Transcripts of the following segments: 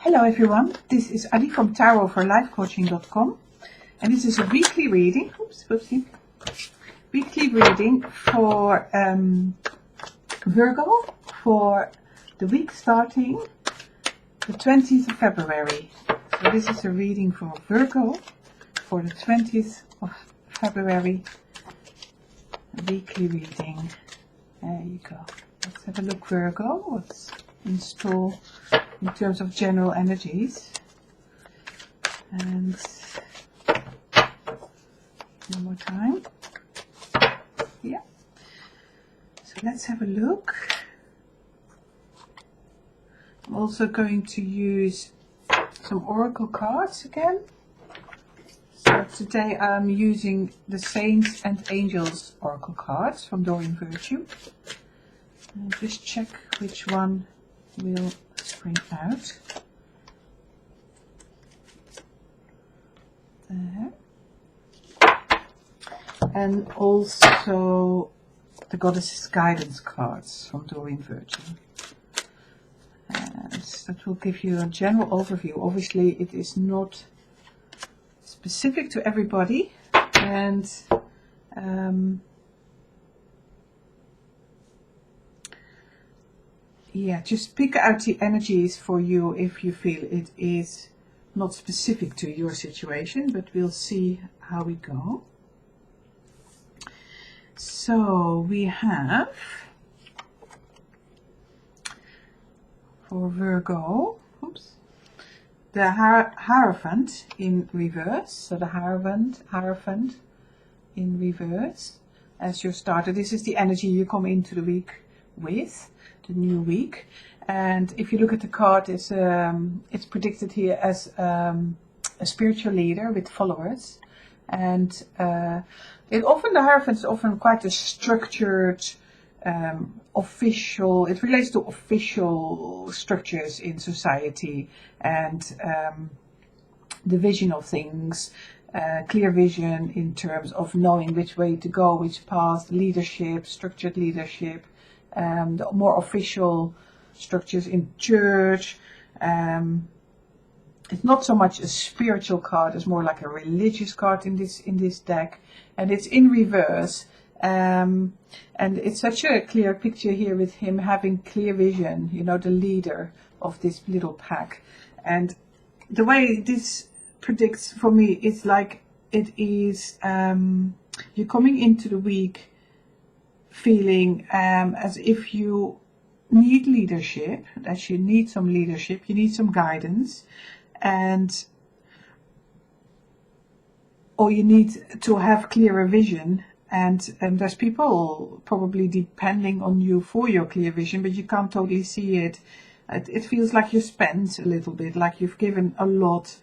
Hello everyone, this is Adi from tarotforlifecoaching.com and this is a weekly reading, weekly reading for Virgo for the week starting the 20th of February. So this is a reading for Virgo for the 20th of February, a weekly reading. There you go. Let's have a look, Virgo, what's in store in terms of general energies. And one more time. Yeah. So let's have a look. I'm also going to use some oracle cards again. So today I'm using the Saints and Angels oracle cards from Doreen Virtue. And just check which one will spring out. There. And also the Goddess's Guidance cards from Doreen Virtue. And that will give you a general overview. Obviously it is not specific to everybody, and yeah, just pick out the energies for you if you feel it is not specific to your situation, but we'll see how we go. So we have for Virgo, the Hierophant in reverse. So the Hierophant in reverse as your starter. This is the energy you come into the week with, the new week. And if you look at the card, it's predicted here as a spiritual leader with followers. And the Hierophant is often quite a structured, official, it relates to official structures in society and the vision of things, clear vision in terms of knowing which way to go, which path, leadership, structured leadership, the more official structures in church. It's not so much a spiritual card, it's more like a religious card in this deck, and it's in reverse. And it's such a clear picture here with him having clear vision, you know, the leader of this little pack. And the way this predicts for me is like it is you're coming into the week feeling as if you need leadership, that you need some leadership, you need some guidance, or you need to have clearer vision. And there's people probably depending on you for your clear vision, but you can't totally see it. It feels like you're spent a little bit, like you've given a lot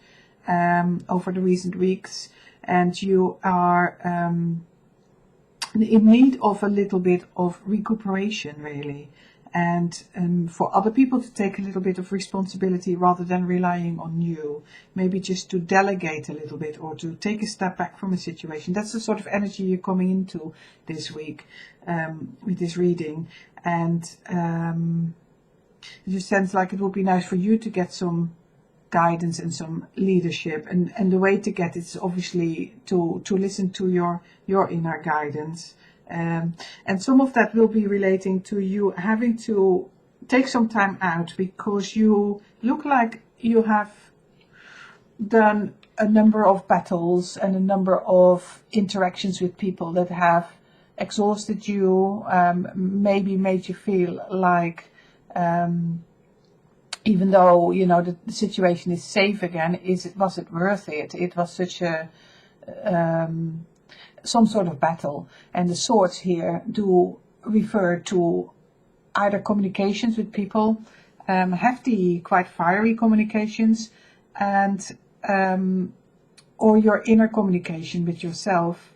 over the recent weeks, and you are in need of a little bit of recuperation, really. And for other people to take a little bit of responsibility rather than relying on you, maybe just to delegate a little bit or to take a step back from a situation. That's the sort of energy you're coming into this week with this reading. And it just sounds like it would be nice for you to get some guidance and some leadership. And the way to get it is obviously to listen to your inner guidance. And some of that will be relating to you having to take some time out because you look like you have done a number of battles and a number of interactions with people that have exhausted you, maybe made you feel like even though, you know, the situation is safe again, was it worth it? It was such a some sort of battle, and the swords here do refer to either communications with people, hefty, quite fiery communications, and or your inner communication with yourself,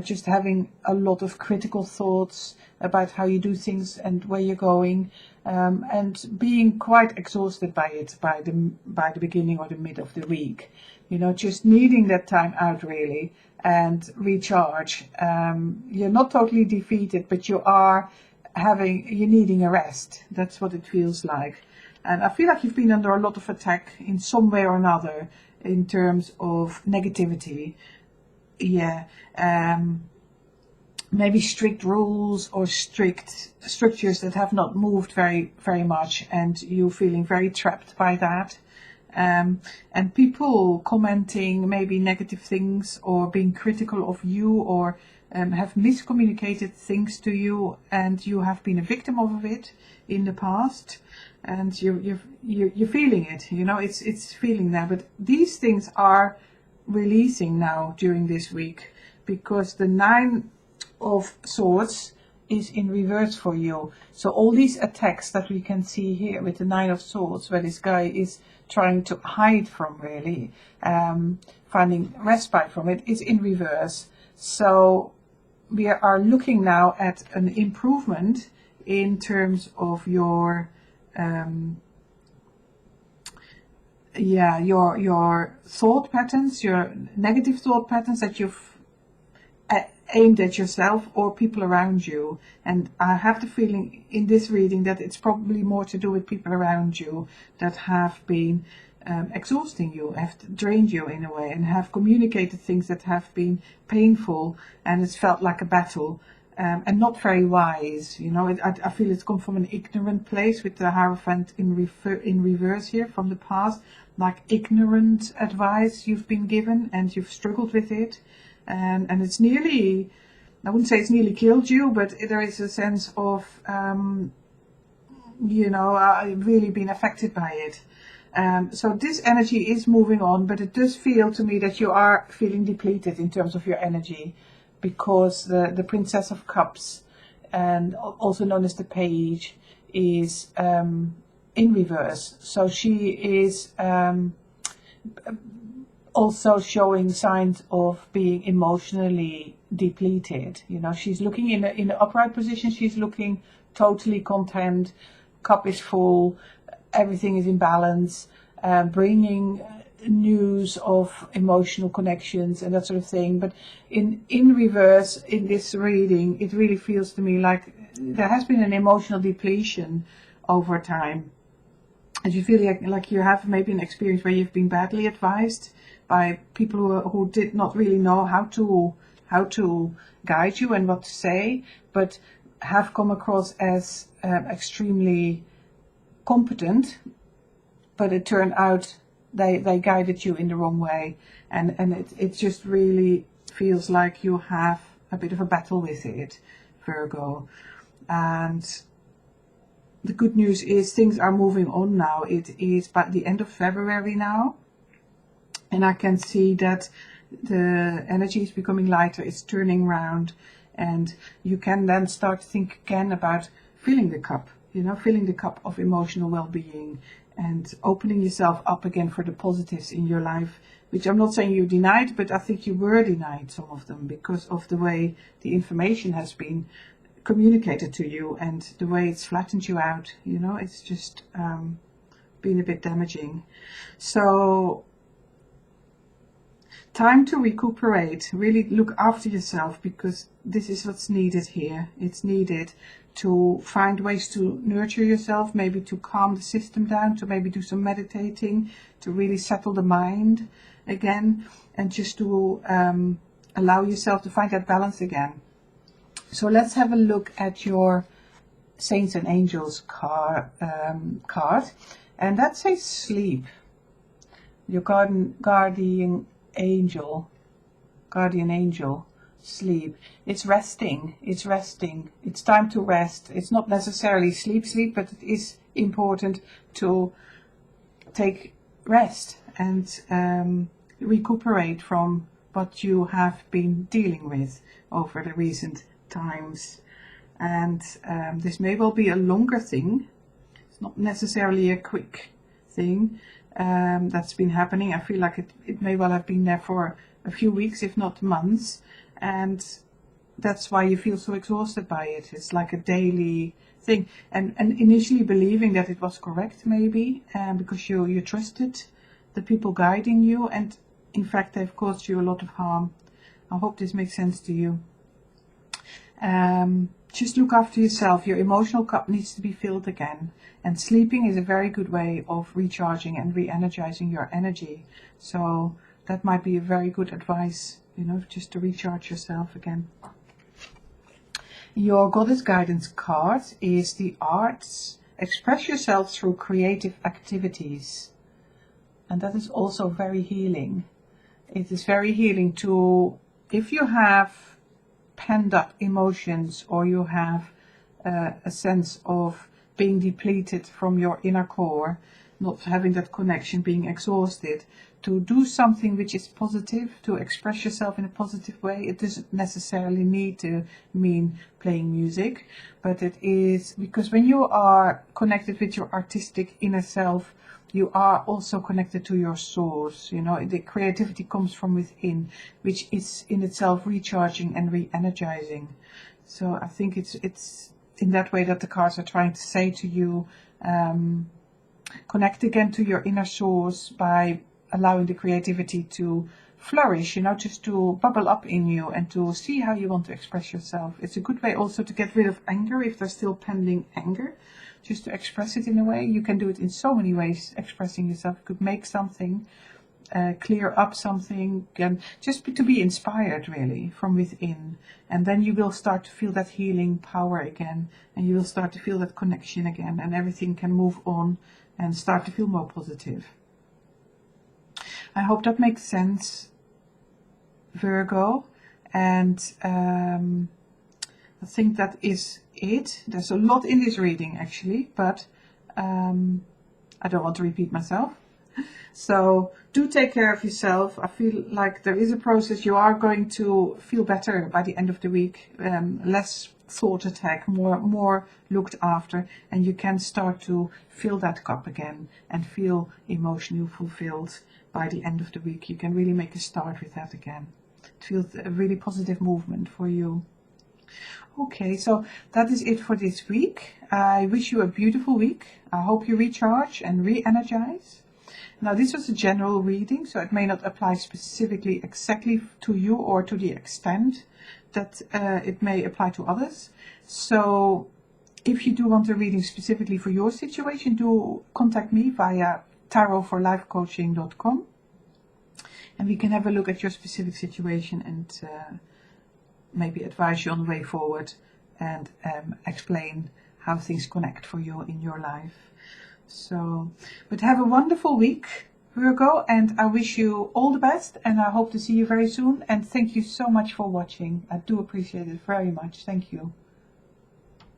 just having a lot of critical thoughts about how you do things and where you're going, and being quite exhausted by it by the beginning or the mid of the week. You know, just needing that time out really and recharge. You're not totally defeated, but you are you're needing a rest. That's what it feels like. And I feel like you've been under a lot of attack in some way or another in terms of negativity. Yeah. Maybe strict rules or strict structures that have not moved very, very much, and you feeling very trapped by that. And people commenting maybe negative things or being critical of you, or have miscommunicated things to you, and you have been a victim of it in the past, and you're feeling it. You know, it's feeling there. But these things are releasing now during this week, because the 9 of Swords is in reverse for you. So all these attacks that we can see here with the 9 of Swords, where this guy is trying to hide from, really finding respite from it, is in reverse. So we are looking now at an improvement in terms of your your thought patterns, your negative thought patterns that you've aimed at yourself or people around you. And I have the feeling in this reading that it's probably more to do with people around you that have been exhausting you, have drained you in a way, and have communicated things that have been painful, and it's felt like a battle, and not very wise. You know, I feel it's come from an ignorant place with the Hierophant in reverse here from the past, like ignorant advice you've been given and you've struggled with it. And it's nearly, I wouldn't say it's nearly killed you, but there is a sense of, really being affected by it. So this energy is moving on, but it does feel to me that you are feeling depleted in terms of your energy, because the Princess of Cups, and also known as the Page, is in reverse. So she is also showing signs of being emotionally depleted. You know, she's looking in the upright position, she's looking totally content, cup is full, everything is in balance, bringing news of emotional connections and that sort of thing. But in reverse, in this reading, it really feels to me like there has been an emotional depletion over time. And you feel like you have maybe an experience where you've been badly advised by people who did not really know how to guide you and what to say, but have come across as extremely competent, but it turned out they guided you in the wrong way, and it just really feels like you have a bit of a battle with it, Virgo. And the good news is things are moving on now. It is by the end of February now, and I can see that the energy is becoming lighter, it's turning round, and you can then start to think again about filling the cup, filling the cup of emotional well-being, and opening yourself up again for the positives in your life, which I'm not saying you denied, but I think you were denied some of them because of the way the information has been communicated to you and the way it's flattened you out. It's just been a bit damaging. So time to recuperate, really look after yourself, because this is what's needed here. It's needed to find ways to nurture yourself, maybe to calm the system down, to maybe do some meditating, to really settle the mind again, and just to allow yourself to find that balance again. So let's have a look at your Saints and Angels card, and that says sleep. Your guardian angel, sleep. It's resting. It's time to rest. It's not necessarily sleep, but it is important to take rest and recuperate from what you have been dealing with over the recent times. And this may well be a longer thing. It's not necessarily a quick thing that's been happening. I feel like it may well have been there for a few weeks, if not months, and that's why you feel so exhausted by it. It's like a daily thing, and initially believing that it was correct, maybe, because you trusted the people guiding you, and in fact they've caused you a lot of harm. I hope this makes sense to you. just look after yourself. Your emotional cup needs to be filled again. And sleeping is a very good way of recharging and re-energizing your energy. So that might be a very good advice, you know, just to recharge yourself again. Your Goddess Guidance card is the arts. Express yourself through creative activities. And that is also very healing. It is very healing to, if you have pent up emotions, or you have a sense of being depleted from your inner core, not having that connection, being exhausted, to do something which is positive, to express yourself in a positive way. It doesn't necessarily need to mean playing music, but it is because when you are connected with your artistic inner self, you are also connected to your source. You know, the creativity comes from within, which is in itself recharging and re-energizing. So I think it's in that way that the cards are trying to say to you, connect again to your inner source by allowing the creativity to flourish, you know, just to bubble up in you and to see how you want to express yourself. It's a good way also to get rid of anger if there's still pending anger, just to express it in a way. You can do it in so many ways, expressing yourself. You could make something, clear up something, and just to be inspired really from within. And then you will start to feel that healing power again, and you will start to feel that connection again, and everything can move on and start to feel more positive. I hope that makes sense, Virgo. And I think that is it. There's a lot in this reading actually, but I don't want to repeat myself. So do take care of yourself. I feel like there is a process. You are going to feel better by the end of the week. Less thought attack, more looked after, and you can start to fill that cup again and feel emotionally fulfilled by the end of the week. You can really make a start with that again. It feels a really positive movement for you. Okay, so that is it for this week. I wish you a beautiful week. I hope you recharge and re-energize. Now, this was a general reading, so it may not apply specifically exactly to you or to the extent that it may apply to others. So if you do want a reading specifically for your situation, do contact me via tarotforlifecoaching.com, and we can have a look at your specific situation and maybe advise you on the way forward and explain how things connect for you in your life. So, but have a wonderful week, Virgo, and I wish you all the best, and I hope to see you very soon. And thank you so much for watching. I do appreciate it very much. Thank you.